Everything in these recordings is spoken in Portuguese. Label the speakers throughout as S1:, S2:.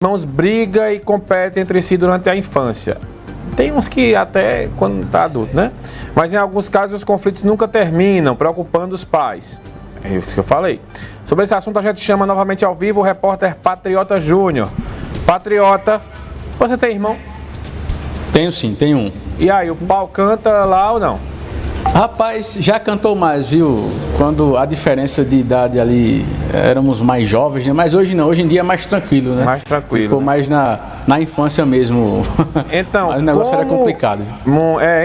S1: irmãos brigam e competem entre si durante a infância. Tem uns que até quando está adulto, né? Mas em alguns casos os conflitos nunca terminam, preocupando os pais. É isso que eu falei. Sobre esse assunto a gente chama novamente ao vivo o repórter Patriota Júnior. Patriota, você tem irmão?
S2: Tenho sim, tenho um.
S1: E aí, o pau canta lá ou não?
S2: Rapaz, já cantou mais, viu? Quando a diferença de idade ali, éramos mais jovens, né? Mas hoje não, hoje em dia é mais tranquilo, né?
S1: Mais tranquilo.
S2: Ficou mais na infância mesmo.
S1: Então,
S2: mas o negócio era complicado.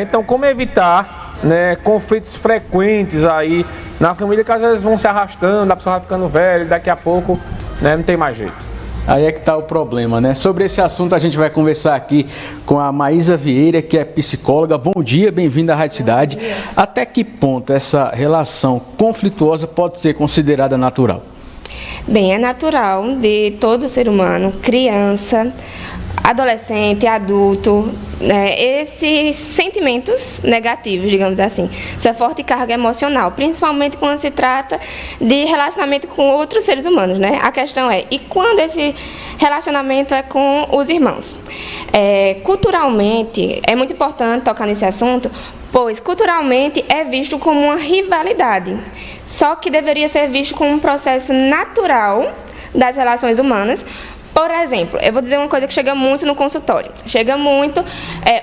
S1: Então, como evitar, né, conflitos frequentes aí na família, que às vezes vão se arrastando, a pessoa vai ficando velha, daqui a pouco, né, não tem mais jeito.
S2: Aí é que está o problema, né? Sobre esse assunto a gente vai conversar aqui com a Maísa Vieira, que é psicóloga. Bom dia, bem-vinda à Rádio Cidade. Até que ponto essa relação conflituosa pode ser considerada natural?
S3: Bem, é natural de todo ser humano, criança, adolescente, adulto, né, esses sentimentos negativos, digamos assim, essa forte carga emocional, principalmente quando se trata de relacionamento com outros seres humanos, né? A questão é, e quando esse relacionamento é com os irmãos? Culturalmente, é muito importante tocar nesse assunto, pois culturalmente é visto como uma rivalidade, só que deveria ser visto como um processo natural das relações humanas. Por exemplo, eu vou dizer uma coisa que chega muito no consultório. Chega muito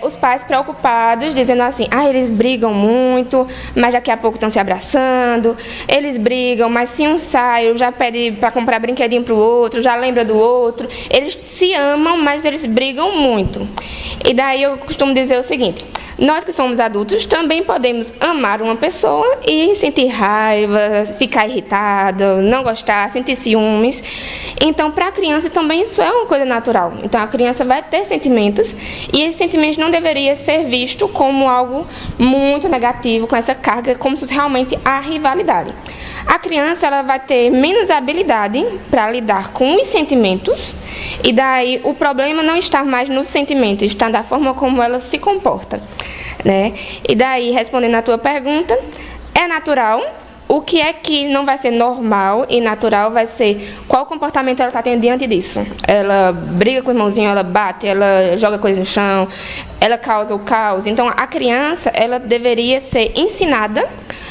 S3: os pais preocupados, dizendo assim, eles brigam muito, mas daqui a pouco estão se abraçando. Eles brigam, mas se um sai, já pede para comprar brinquedinho para o outro, já lembra do outro. Eles se amam, mas eles brigam muito. E daí eu costumo dizer o seguinte, nós que somos adultos também podemos amar uma pessoa e sentir raiva, ficar irritado, não gostar, sentir ciúmes. Então, para a criança também isso é uma coisa natural. Então, a criança vai ter sentimentos e esses sentimentos não deveriam ser vistos como algo muito negativo, com essa carga, como se fosse realmente a rivalidade. A criança ela vai ter menos habilidade para lidar com os sentimentos e daí o problema não está mais no sentimento, está da forma como ela se comporta, né? E daí, respondendo à tua pergunta, é natural. O que é que não vai ser normal e natural vai ser qual comportamento ela está tendo diante disso. Ela briga com o irmãozinho, ela bate, ela joga coisa no chão, ela causa o caos. Então, a criança ela deveria ser ensinada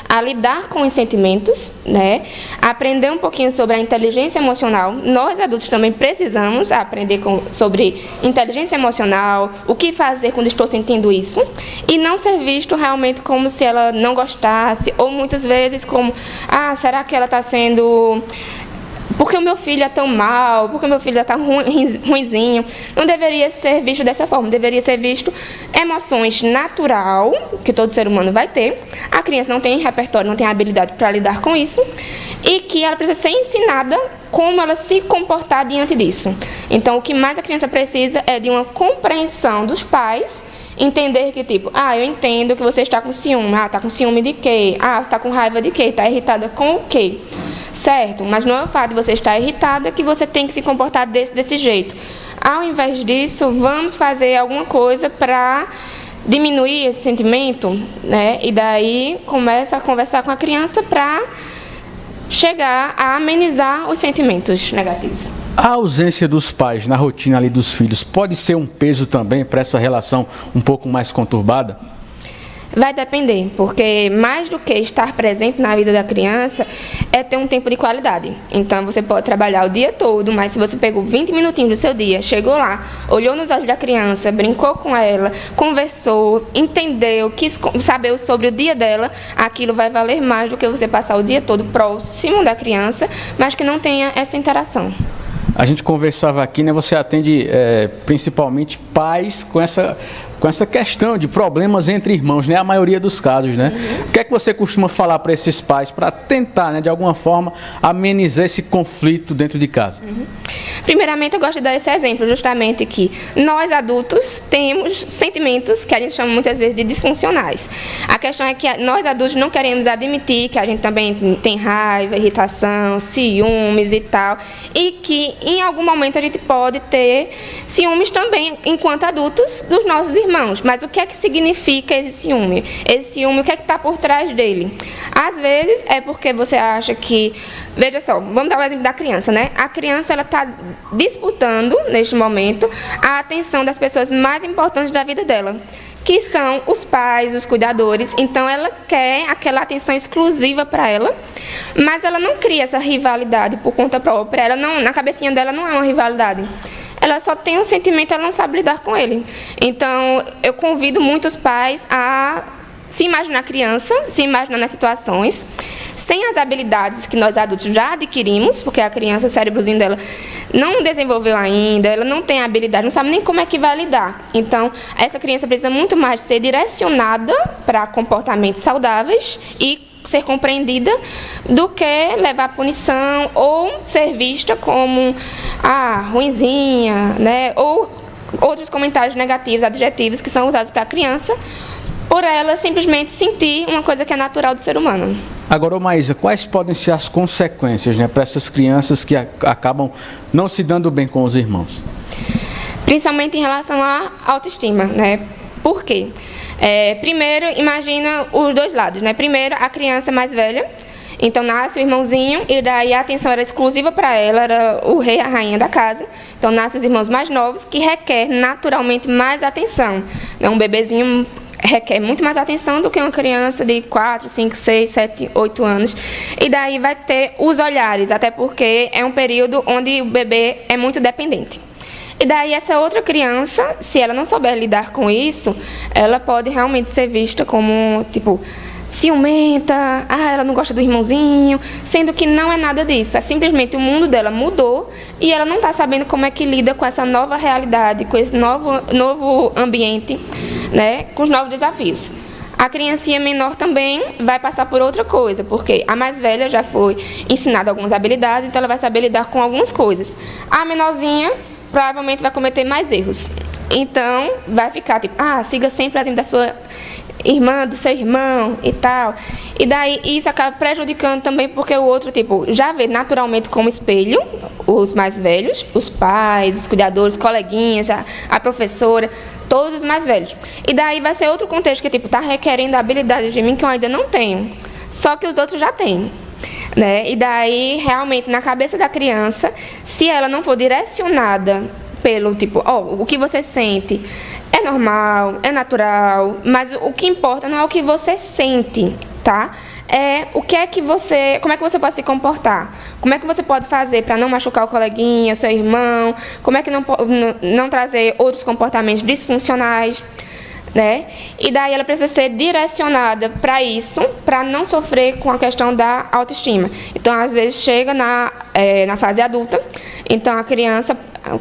S3: a lidar com os sentimentos, né? Aprender um pouquinho sobre a inteligência emocional. Nós, adultos, também precisamos aprender sobre inteligência emocional, o que fazer quando estou sentindo isso, e não ser visto realmente como se ela não gostasse, ou muitas vezes como, será que ela está sendo... Porque o meu filho é tão mal, porque o meu filho está ruinzinho. Não deveria ser visto dessa forma, deveria ser visto emoções natural, que todo ser humano vai ter. A criança não tem repertório, não tem habilidade para lidar com isso, e que ela precisa ser ensinada como ela se comportar diante disso. Então, o que mais a criança precisa é de uma compreensão dos pais, entender que, tipo, eu entendo que você está com ciúme. Está com ciúme de quê? Você está com raiva de quê? Está irritada com o quê? Certo, mas não é o fato de você estar irritada que você tem que se comportar desse jeito. Ao invés disso, vamos fazer alguma coisa para diminuir esse sentimento, né? E daí começa a conversar com a criança para chegar a amenizar os sentimentos negativos.
S2: A ausência dos pais na rotina ali dos filhos pode ser um peso também para essa relação um pouco mais conturbada?
S3: Vai depender, porque mais do que estar presente na vida da criança é ter um tempo de qualidade. Então, você pode trabalhar o dia todo, mas se você pegou 20 minutinhos do seu dia, chegou lá, olhou nos olhos da criança, brincou com ela, conversou, entendeu, quis saber sobre o dia dela, aquilo vai valer mais do que você passar o dia todo próximo da criança, mas que não tenha essa interação.
S2: A gente conversava aqui, né? Você atende principalmente pais com essa questão de problemas entre irmãos, né? A maioria dos casos, né? O que é que você costuma falar para esses pais para tentar, né, de alguma forma, amenizar esse conflito dentro de casa?
S3: Primeiramente, eu gosto de dar esse exemplo, justamente que nós adultos temos sentimentos que a gente chama muitas vezes de disfuncionais. A questão é que nós adultos não queremos admitir que a gente também tem raiva, irritação, ciúmes e tal, e que em algum momento a gente pode ter ciúmes também, enquanto adultos, dos nossos irmãos. irmãos, mas o que é que significa esse ciúme? Esse ciúme, o que é que está por trás dele? Às vezes é porque você acha que... Veja só, vamos dar o exemplo da criança, né? A criança, ela está disputando, neste momento, a atenção das pessoas mais importantes da vida dela, que são os pais, os cuidadores. Então, ela quer aquela atenção exclusiva para ela, mas ela não cria essa rivalidade por conta própria. Ela não, na cabecinha dela não é uma rivalidade. Ela só tem um sentimento, ela não sabe lidar com ele. Então, eu convido muitos pais a se imaginar criança, se imaginar nas situações, sem as habilidades que nós adultos já adquirimos, porque a criança, o cérebrozinho dela não desenvolveu ainda, ela não tem habilidade, não sabe nem como é que vai lidar. Então, essa criança precisa muito mais ser direcionada para comportamentos saudáveis e ser compreendida do que levar punição ou ser vista como ruinzinha, né? Ou outros comentários negativos, adjetivos que são usados para a criança, por ela simplesmente sentir uma coisa que é natural do ser humano.
S2: Agora, Maísa, quais podem ser as consequências, né, para essas crianças que acabam não se dando bem com os irmãos? Principalmente em relação à autoestima, né?
S3: Por quê? Primeiro, imagina os dois lados, né? Primeiro, a criança mais velha, então nasce o irmãozinho e daí a atenção era exclusiva para ela, era o rei e a rainha da casa. Então nascem os irmãos mais novos, que requer naturalmente mais atenção. Um bebezinho requer muito mais atenção do que uma criança de 4, 5, 6, 7, 8 anos. E daí vai ter os olhares, até porque é um período onde o bebê é muito dependente. E daí essa outra criança, se ela não souber lidar com isso, ela pode realmente ser vista como, tipo, ciumenta, ela não gosta do irmãozinho, sendo que não é nada disso. É simplesmente o mundo dela mudou e ela não está sabendo como é que lida com essa nova realidade, com esse novo ambiente, né, com os novos desafios. A criancinha menor também vai passar por outra coisa, porque a mais velha já foi ensinada algumas habilidades, então ela vai saber lidar com algumas coisas. A menorzinha provavelmente vai cometer mais erros. Então, vai ficar tipo, siga sempre a exemplo da sua irmã, do seu irmão e tal. E daí, isso acaba prejudicando também, porque o outro, tipo, já vê naturalmente como espelho os mais velhos, os pais, os cuidadores, coleguinhas, a professora, todos os mais velhos. E daí vai ser outro contexto que, tipo, tá requerendo habilidades de mim que eu ainda não tenho, só que os outros já têm. Né? E daí, realmente, na cabeça da criança, se ela não for direcionada pelo tipo, o que você sente é normal, é natural, mas o que importa não é o que você sente, tá? É o que é que você, como é que você pode se comportar, como é que você pode fazer para não machucar o coleguinha, seu irmão, como é que não trazer outros comportamentos disfuncionais, né? E daí ela precisa ser direcionada para isso, para não sofrer com a questão da autoestima. Então, às vezes, chega na fase adulta, então a criança,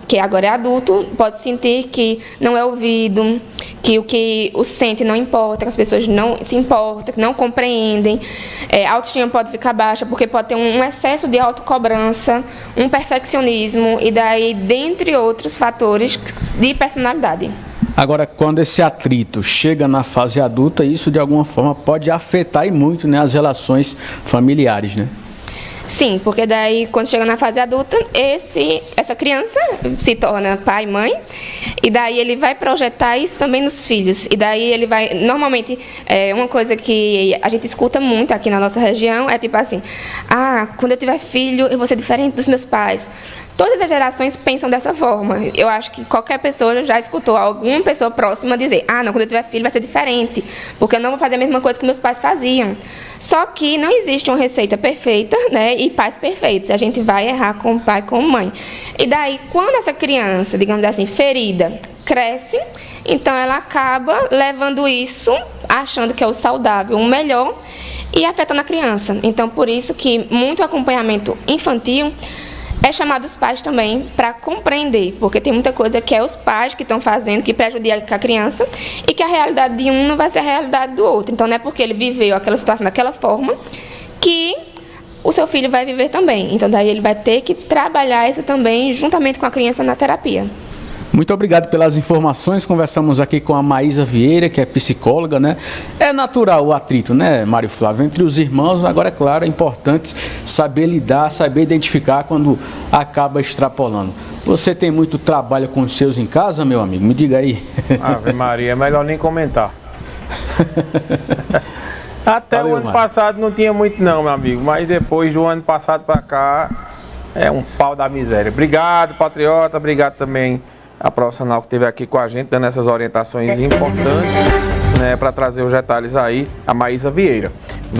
S3: que agora é adulto, pode sentir que não é ouvido, que o que o sente não importa, que as pessoas não se importam, que não compreendem. A autoestima pode ficar baixa, porque pode ter um excesso de autocobrança, um perfeccionismo, e daí, dentre outros fatores de personalidade.
S2: Agora, quando esse atrito chega na fase adulta, isso de alguma forma pode afetar e muito, né, as relações familiares, né?
S3: Sim, porque daí, quando chega na fase adulta, essa criança se torna pai e mãe, e daí ele vai projetar isso também nos filhos. E daí ele vai, normalmente, uma coisa que a gente escuta muito aqui na nossa região é tipo assim, quando eu tiver filho, eu vou ser diferente dos meus pais. Todas as gerações pensam dessa forma. Eu acho que qualquer pessoa já escutou alguma pessoa próxima dizer, não, quando eu tiver filho vai ser diferente, porque eu não vou fazer a mesma coisa que meus pais faziam. Só que não existe uma receita perfeita, né, e pais perfeitos. A gente vai errar com o pai, com a mãe. E daí, quando essa criança, digamos assim, ferida, cresce, então ela acaba levando isso, achando que é o saudável, o melhor, e afetando a criança. Então, por isso que muito acompanhamento infantil é chamado os pais também para compreender, porque tem muita coisa que é os pais que estão fazendo, que prejudica a criança, e que a realidade de um não vai ser a realidade do outro. Então, não é porque ele viveu aquela situação daquela forma que o seu filho vai viver também. Então, daí ele vai ter que trabalhar isso também juntamente com a criança na terapia.
S2: Muito obrigado pelas informações. Conversamos aqui com a Maísa Vieira, que é psicóloga, né? É natural o atrito, né, Mário Flávio? Entre os irmãos, agora, é claro, é importante saber lidar, saber identificar quando acaba extrapolando. Você tem muito trabalho com os seus em casa, meu amigo? Me diga aí.
S1: Ave Maria, é melhor nem comentar. Até
S2: Valeu,
S1: o ano
S2: Mário.
S1: passado não tinha muito não, meu amigo. Mas depois do ano passado para cá, é um pau da miséria. Obrigado, patriota. Obrigado também a profissional que esteve aqui com a gente, dando essas orientações importantes, né, para trazer os detalhes aí, a Maísa Vieira.